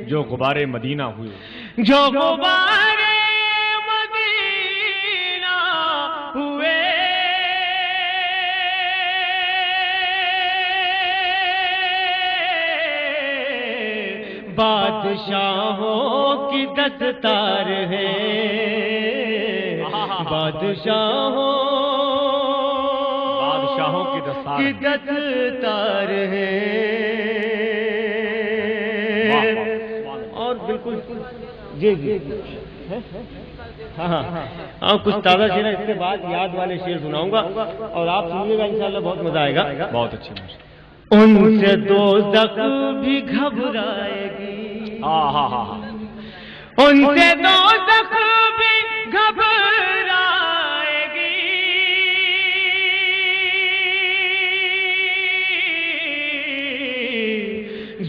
جو غبار مدینہ ہوئے، جو غبار مدینہ ہوئے، بادشاہوں کی دستار ہے، بادشاہوں کی دستار ہے۔ اور بالکل جی جی ہاں کچھ تازہ شعر ہے، اس کے بعد یاد والے شعر سناؤں گا اور آپ سنیے گا، انشاءاللہ بہت مزہ آئے گا۔ بہت اچھی بات۔ ان سے دوزخ بھی گھبرائے گی، ان سے دوزخ بھی گھبرائے گی،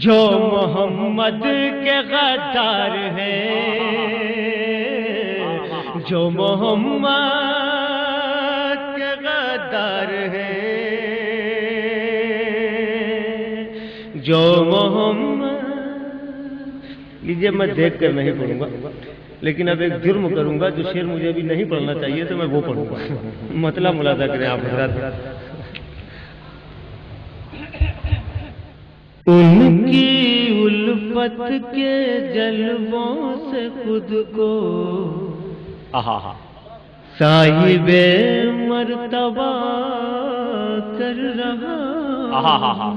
جو محمد کے غدار ہیں، جو محمد کے غدار ہیں، جو محمد۔ لیجیے میں دیکھ کر نہیں پڑھوں گا، لیکن اب ایک جرم کروں گا، جو شعر مجھے ابھی نہیں پڑھنا چاہیے تو میں وہ پڑھوں گا، مطلب ملاحظہ کریں آپ حضرات۔ ان کی الفت کے جلووں سے خود کو صاحب مرتبہ کر رہا،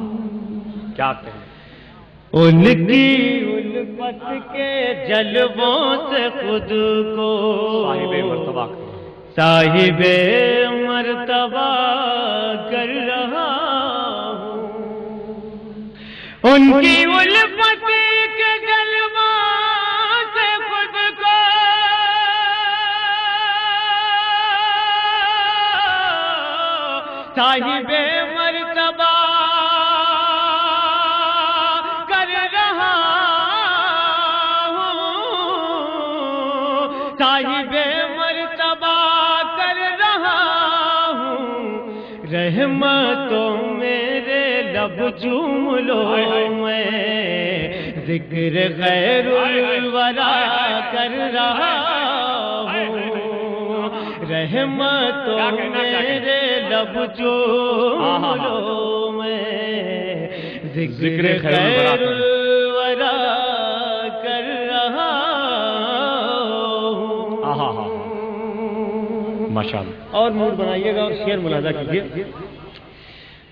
کیا کہیں، ان کی الفت کے جلووں سے خود کو صاحب مرتبہ صاحب مرتبہ کر رہا ہوں، ان کی الفت کے جلووں سے خود کو صاحب مرتبہ صاحب مرتبہ کر رہا ہوں، رحمتوں میرے لب چوم لو، میں ذکر خیر الورا کر رہا ہوں، رحمتوں میرے لب چوم لو، میں ذکر خیر الورا کر رہا ماشاءاللہ۔ اور موڈ بنائیے گا اور شعر ملاحظہ کیجیے۔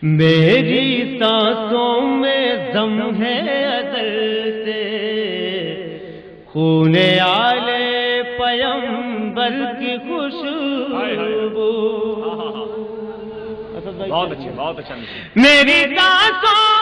میری سانسوں میں دم ہے ازل سے، خون آل پیمبر کی خوشبو۔ بہت اچھا، بہت اچھا۔ میری سانسوں